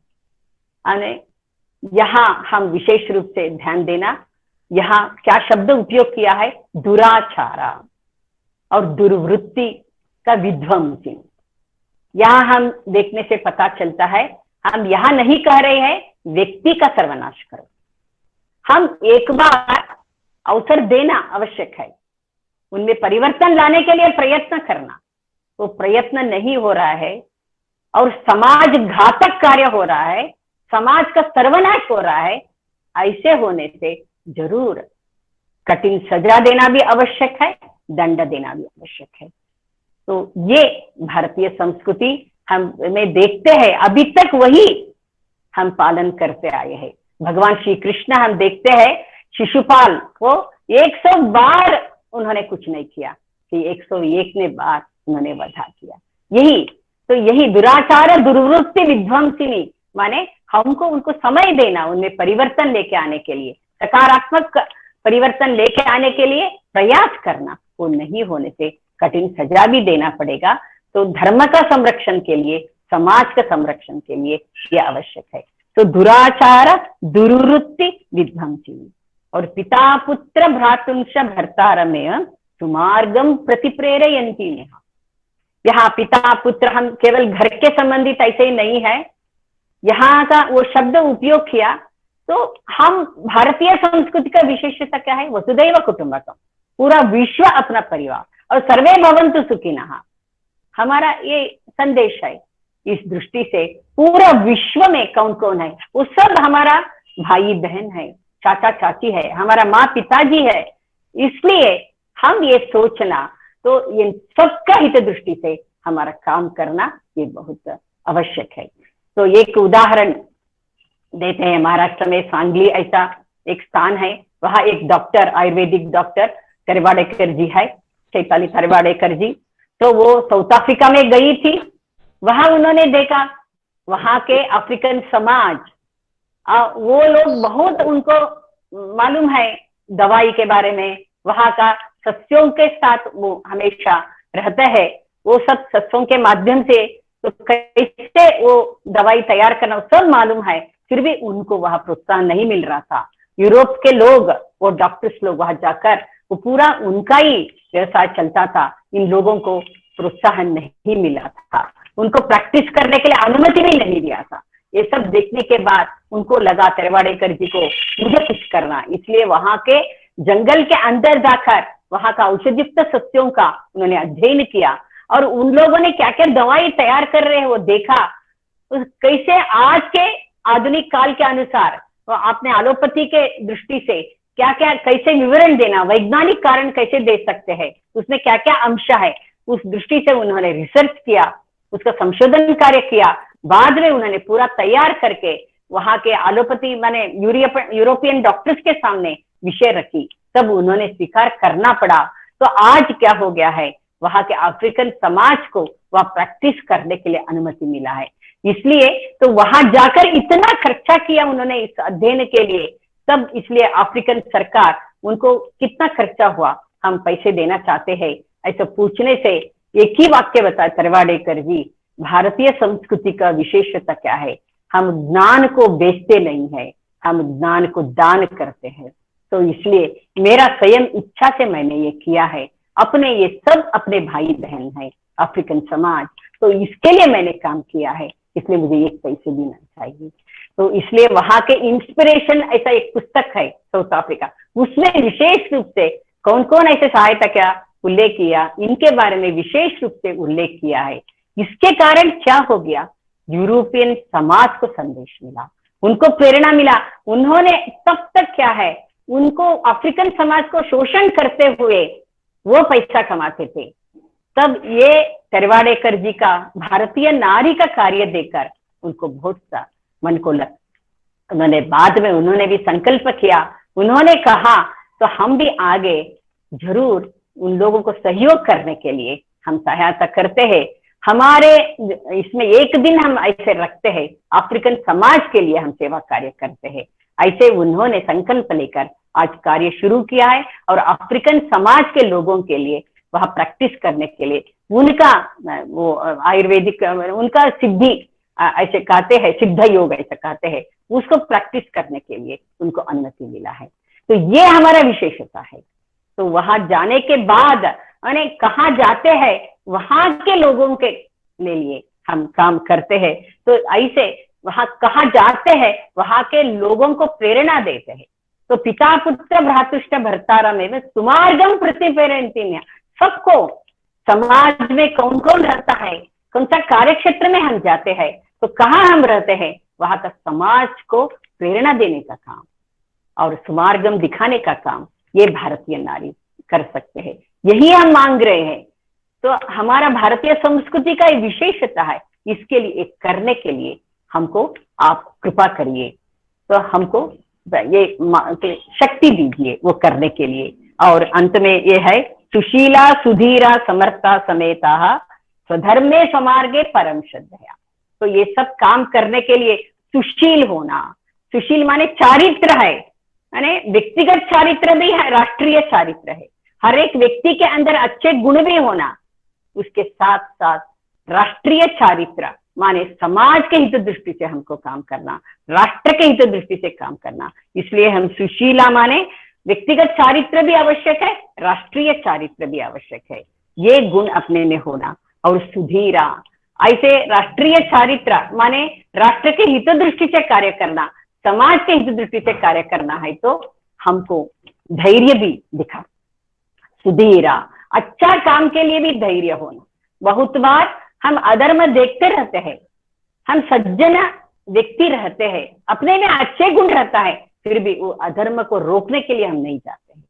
यहाँ हम विशेष रूप से ध्यान देना, यहाँ क्या शब्द उपयोग किया है? दुराचारा और दुर्वृत्ति का विध्वंसी। यहाँ हम देखने से पता चलता है, हम यहाँ नहीं कह रहे हैं व्यक्ति का सर्वनाश करो, हम एक बार अवसर देना आवश्यक है, उनमें परिवर्तन लाने के लिए प्रयत्न करना। वो प्रयत्न नहीं हो रहा है और समाज घातक कार्य हो रहा है, समाज का सर्वनाश हो रहा है, ऐसे होने से जरूर कठिन सजा देना भी आवश्यक है, दंड देना भी आवश्यक है। तो ये भारतीय संस्कृति हमें देखते हैं, अभी तक वही हम पालन करते आए हैं। भगवान श्री कृष्ण हम देखते हैं, शिशुपाल को 100 बार उन्होंने कुछ नहीं किया, कि 101 बार उन्होंने वधा किया। यही दुराचार दुर्वृत्ति विध्वंसिनी, माने हमको उनको समय देना, उनमें परिवर्तन लेके आने के लिए, सकारात्मक परिवर्तन लेके आने के लिए प्रयास करना। वो नहीं होने से कठिन सजा भी देना पड़ेगा। तो धर्म का संरक्षण के लिए, समाज का संरक्षण के लिए ये आवश्यक है। तो दुराचार दुर्वृत्ति विध्वंसिनी और पिता पुत्र भ्रातुंश भर्तारमेव सुमार्गम प्रतिप्रेरयन्ति नेहा। यहाँ पिता पुत्र हम केवल घर के संबंधित ऐसे ही नहीं है, यहाँ का वो शब्द उपयोग किया। तो हम भारतीय संस्कृति का विशेषता क्या है? वसुदैव कुटुंबकम, पूरा विश्व अपना परिवार, और सर्वे भवन्तु सुखिनः हमारा ये संदेश है। इस दृष्टि से पूरा विश्व में कौन कौन है, वो सब हमारा भाई बहन है, चाचा चाची है, हमारा माँ पिताजी है। इसलिए हम ये सोचना, तो ये सबका हित दृष्टि से हमारा काम करना ये बहुत आवश्यक है। तो एक उदाहरण देते हैं, महाराष्ट्र में सांगली ऐसा एक स्थान है, वहाँ एक डॉक्टर, आयुर्वेदिक डॉक्टर तरवाड़ेकर जी है, चैताली तरवाड़ेकर जी। तो वो साउथ अफ्रीका में गई थी, वहां उन्होंने देखा वहां के अफ्रीकन समाज, वो लोग बहुत, उनको मालूम है दवाई के बारे में, वहां का सस्यों के साथ वो हमेशा रहते हैं, वो सब सस्यों के माध्यम से तो कैसे वो दवाई तैयार करना सब मालूम है, फिर भी उनको वहां प्रोत्साहन नहीं मिल रहा था। यूरोप के लोग, वो डॉक्टर्स लोग वहां जाकर, वो पूरा उनका ही व्यवसाय चलता था, इन लोगों को प्रोत्साहन नहीं मिला था, उनको प्रैक्टिस करने के लिए अनुमति भी नहीं दिया था। ये सब देखने के बाद उनको लगा तेरवाड़ेकर जी को मुझे कुछ करना, इसलिए वहां के जंगल के अंदर जाकर वहां का औषधियुक्त सस्यों का उन्होंने अध्ययन किया और उन लोगों ने क्या क्या दवाई तैयार कर रहे हैं वो देखा। तो कैसे आज के आधुनिक काल के अनुसार तो आपने एलोपैथी के दृष्टि से क्या क्या कैसे विवरण देना, वैज्ञानिक कारण कैसे दे सकते हैं, उसमें क्या क्या अंश है, उस दृष्टि से उन्होंने रिसर्च किया, उसका संशोधन कार्य किया। बाद में उन्होंने पूरा तैयार करके वहां के एलोपैथी माने यूरोपियन डॉक्टर्स के सामने विषय रखी, तब उन्होंने स्वीकार करना पड़ा। तो आज क्या हो गया है, वहां के अफ्रीकन समाज को वह प्रैक्टिस करने के लिए अनुमति मिला है। इसलिए तो वहां जाकर इतना खर्चा किया उन्होंने इस अध्ययन के लिए, तब इसलिए अफ्रीकन सरकार उनको कितना खर्चा हुआ, हम पैसे देना चाहते हैं, ऐसा पूछने से एक ही वाक्य बताया तेरवाड़ेकर जी, भारतीय संस्कृति का विशेषता क्या है, हम ज्ञान को बेचते नहीं है, हम ज्ञान को दान करते हैं। तो इसलिए मेरा स्वयं इच्छा से मैंने ये किया है, अपने ये सब अपने भाई बहन है अफ्रीकन समाज, तो इसके लिए मैंने काम किया है, इसलिए मुझे एक पैसे देना चाहिए। तो इसलिए वहां के इंस्पिरेशन ऐसा एक पुस्तक है साउथ अफ्रीका, उसमें विशेष रूप से कौन कौन ऐसे सहायता क्या उल्लेख किया, इनके बारे में विशेष रूप से उल्लेख किया है। इसके कारण क्या हो गया, यूरोपियन समाज को संदेश मिला, उनको प्रेरणा मिला। उन्होंने तब तक क्या है, उनको अफ्रीकन समाज को शोषण करते हुए वो पैसा कमाते थे, तब ये तेरवाड़ेकर जी का भारतीय नारी का कार्य देकर उनको बहुत सा मन को लग, उन्होंने बाद में उन्होंने भी संकल्प किया, उन्होंने कहा तो हम भी आगे जरूर उन लोगों को सहयोग करने के लिए हम सहायता करते हैं। हमारे इसमें एक दिन हम ऐसे रखते हैं, अफ्रीकन समाज के लिए हम सेवा कार्य करते हैं। ऐसे उन्होंने संकल्प लेकर आज कार्य शुरू किया है और अफ्रीकन समाज के लोगों के लिए वह प्रैक्टिस करने के लिए उनका वो आयुर्वेदिक उनका सिद्धि ऐसे कहते हैं, सिद्ध योग ऐसे कहते हैं, उसको प्रैक्टिस करने के लिए उनको अनुमति मिला है। तो ये हमारा विशेषता है। तो वहां जाने के बाद यानी कहाँ जाते हैं वहां के लोगों के लिए हम काम करते हैं। तो ऐसे वहां कहाँ जाते हैं वहां के लोगों को प्रेरणा देते हैं। तो पिता पुत्र भ्रातुष्ट भर्तारा में सुमार्गम प्रतिप्रेरणा, सबको समाज में कौन कौन रहता है, कौन सा कार्य क्षेत्र में हम जाते हैं, तो कहाँ हम रहते हैं, वहां का समाज को प्रेरणा देने का काम और सुमार्गम दिखाने का काम ये भारतीय नारी कर सकते हैं, यही हम मांग रहे हैं। तो हमारा भारतीय संस्कृति का विशेषता है, इसके लिए एक करने के लिए हमको आप कृपा करिए, तो हमको ये शक्ति दीजिए वो करने के लिए। और अंत में ये है, सुशीला सुधीरा समर्था समेता स्वधर्मे स्वमार्गे परम श्रद्धया। तो ये सब काम करने के लिए सुशील होना, सुशील माने चारित्र है, यानी व्यक्तिगत चारित्र भी है, राष्ट्रीय चारित्र है। हर एक व्यक्ति के अंदर अच्छे गुण भी होना, उसके साथ साथ राष्ट्रीय चारित्र माने समाज के हित दृष्टि से हमको काम करना, राष्ट्र के हित दृष्टि से काम करना। इसलिए हम सुशीला माने व्यक्तिगत चारित्र भी आवश्यक है, राष्ट्रीय चारित्र भी आवश्यक है, ये गुण अपने में होना। और सुधीरा ऐसे राष्ट्रीय चारित्र माने राष्ट्र के हित दृष्टि से कार्य करना, समाज के हित दृष्टि से कार्य करना है, तो हमको धैर्य भी दिखा। सुधीरा अच्छा काम के लिए भी धैर्य होना। बहुत बार हम अधर्म देखते रहते हैं, हम सज्जन व्यक्ति रहते हैं, अपने में अच्छे गुण रहता है, फिर भी वो अधर्म को रोकने के लिए हम नहीं जाते हैं,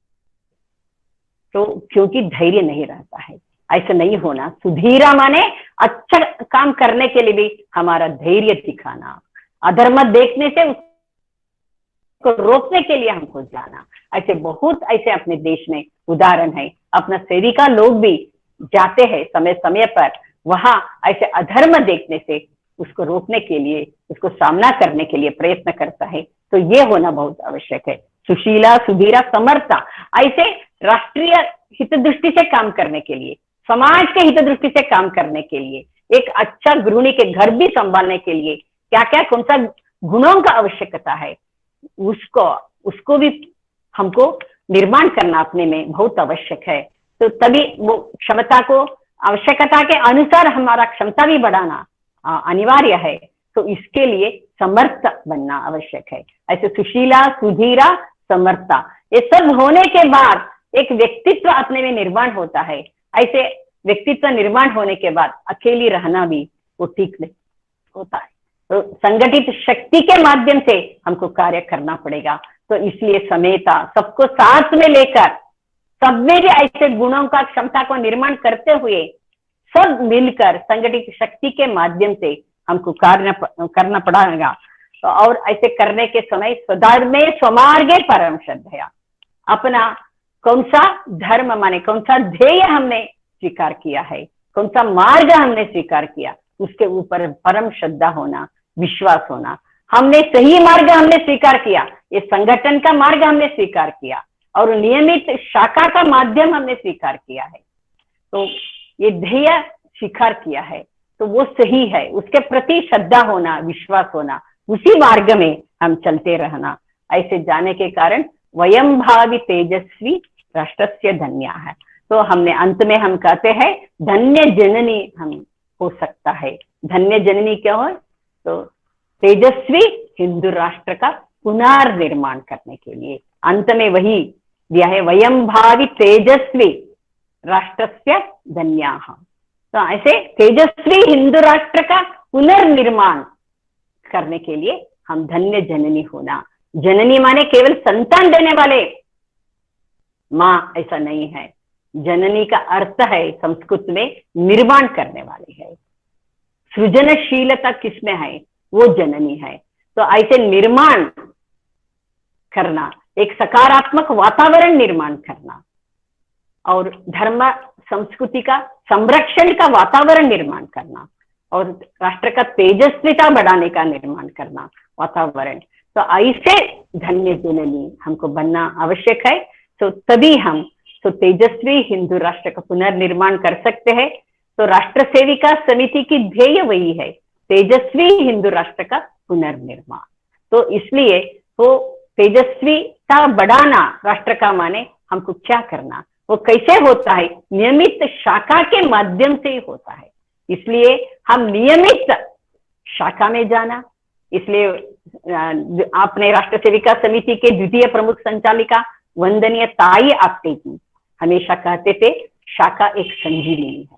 तो क्योंकि धैर्य नहीं रहता है। ऐसा नहीं होना। सुधीरा माने अच्छा काम करने के लिए भी हमारा धैर्य दिखाना, अधर्म देखने से उसको रोकने के लिए हमको जाना। ऐसे बहुत ऐसे अपने देश में उदाहरण है। अपना सेविका लोग भी जाते हैं समय समय पर, वहां ऐसे अधर्म देखने से उसको रोकने के लिए, उसको सामना करने के लिए प्रयत्न करता है। तो ये होना बहुत आवश्यक है। सुशीला सुधीरा समर्था ऐसे राष्ट्रीय हित दृष्टि से काम करने के लिए, समाज के हित दृष्टि से काम करने के लिए, एक अच्छा गृहिणी के घर भी संभालने के लिए क्या क्या कौन सा गुणों का आवश्यकता है, उसको भी हमको निर्माण करना अपने में बहुत आवश्यक है। तो तभी वो क्षमता को आवश्यकता के अनुसार हमारा क्षमता भी बढ़ाना अनिवार्य है। तो इसके लिए समर्थ बनना आवश्यक है। ऐसे सुशीला, सुधीरा, समर्था, ये सब होने के बाद एक व्यक्तित्व अपने में निर्माण होता है। ऐसे व्यक्तित्व निर्माण होने के बाद अकेली रहना भी वो ठीक नहीं होता है। तो संगठित शक्ति के माध्यम से हमको कार्य करना पड़ेगा। तो इसलिए समेता, सबको साथ में लेकर, सब में भी ऐसे गुणों का, क्षमता को निर्माण करते हुए सब मिलकर संगठित शक्ति के माध्यम से हमको कार्य करना पड़ेगा। तो और ऐसे करने के समय स्वधर्मे स्वमार्गे परम श्रद्धया, अपना कौन सा धर्म माने कौन सा ध्येय हमने स्वीकार किया है, कौन सा मार्ग हमने स्वीकार किया, उसके ऊपर परम श्रद्धा होना, विश्वास होना। हमने सही मार्ग हमने स्वीकार किया, ये संगठन का मार्ग हमने स्वीकार किया और नियमित शाखा का माध्यम हमने स्वीकार किया है, तो ये ध्येय स्वीकार किया है तो वो सही है, उसके प्रति श्रद्धा होना, विश्वास होना, उसी मार्ग में हम चलते रहना। ऐसे जाने के कारण वयम भावी तेजस्वी राष्ट्रस्य धन्या है। तो हमने अंत में हम कहते हैं धन्य जननी हम हो सकता है। धन्य जननी क्या हो? तो तेजस्वी हिंदू राष्ट्र का पुनर्निर्माण करने के लिए अंत में वही दिया है, वयम भावी तेजस्वी राष्ट्रस्य धन्याः। तो ऐसे तेजस्वी हिंदू राष्ट्र का पुनर्निर्माण करने के लिए हम धन्य जननी होना। जननी माने केवल संतान देने वाले माँ, ऐसा नहीं है। जननी का अर्थ है संस्कृत में निर्माण करने वाली है। सृजनशीलता किसमें है? वो जननी है। तो ऐसे निर्माण करना, एक सकारात्मक वातावरण निर्माण करना और धर्म संस्कृति का संरक्षण का वातावरण निर्माण करना और राष्ट्र का तेजस्विता बढ़ाने का निर्माण करना वातावरण। तो ऐसे धन्य जननी हमको बनना आवश्यक है। तो तभी हम तो तेजस्वी हिंदू राष्ट्र का पुनर्निर्माण कर सकते हैं। तो राष्ट्र सेविका समिति की ध्येय वही है, तेजस्वी हिंदू राष्ट्र का पुनर्निर्माण। तो इसलिए वो तेजस्वीता बढ़ाना राष्ट्र का माने हमको क्या करना, वो कैसे होता है? नियमित शाखा के माध्यम से ही होता है। इसलिए हम नियमित शाखा में जाना, इसलिए आपने राष्ट्र सेविका समिति के द्वितीय प्रमुख संचालिका वंदनीय ताई आपटे जी हमेशा कहते थे शाखा एक संजीवनी है।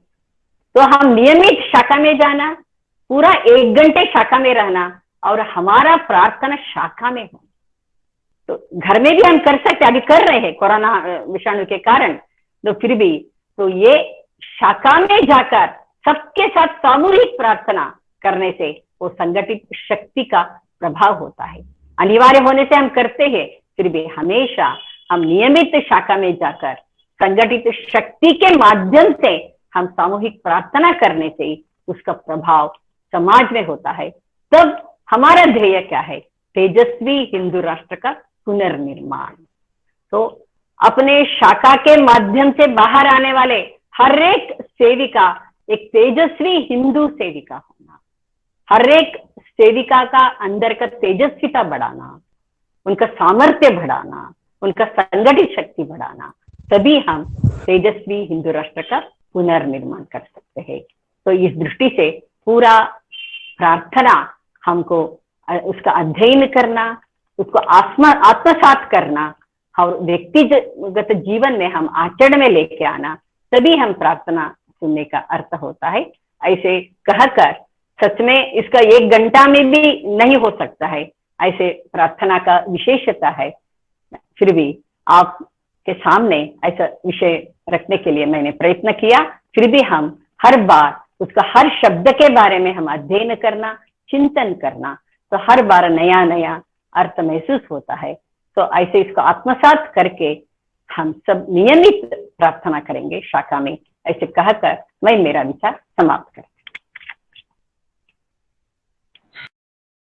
तो हम नियमित शाखा में जाना, पूरा 1 घंटे शाखा में रहना और हमारा प्रार्थना शाखा में हो। तो घर में भी हम कर सकते, अभी कर रहे हैं कोरोना विषाणु के कारण, तो फिर भी तो ये शाखा में जाकर सबके साथ सामूहिक प्रार्थना करने से वो संगठित शक्ति का प्रभाव होता है। अनिवार्य होने से हम करते हैं, फिर भी हमेशा हम नियमित शाखा में जाकर संगठित शक्ति के माध्यम से हम सामूहिक प्रार्थना करने से उसका प्रभाव समाज में होता है। तब हमारा ध्येय क्या है? तेजस्वी हिंदू राष्ट्र का पुनर्निर्माण। तो अपने शाखा के माध्यम से बाहर आने वाले हर एक सेविका एक तेजस्वी हिंदू सेविका होना, हर एक सेविका का अंदर का तेजस्विता बढ़ाना, उनका सामर्थ्य बढ़ाना, उनका संगठित शक्ति बढ़ाना, तभी हम तेजस्वी हिंदू राष्ट्र का पुनर्निर्माण कर सकते हैं। तो इस दृष्टि से पूरा प्रार्थना हमको उसका अध्ययन करना, उसको आत्मसात करना और व्यक्तिगत जीवन में हम आचरण में लेके आना, तभी हम प्रार्थना सुनने का अर्थ होता है। ऐसे कहकर सच में इसका 1 घंटा में भी नहीं हो सकता है, ऐसे प्रार्थना का विशेषता है। फिर भी आपके सामने ऐसा विषय रखने के लिए मैंने प्रयत्न किया। फिर भी हम हर बार उसका हर शब्द के बारे में हम अध्ययन करना, चिंतन करना, तो हर बार नया नया अर्थ महसूस होता है। तो ऐसे इसको आत्मसात करके हम सब नियमित प्रार्थना करेंगे शाखा में, ऐसे कहकर मैं मेरा विचार समाप्त करता हूं।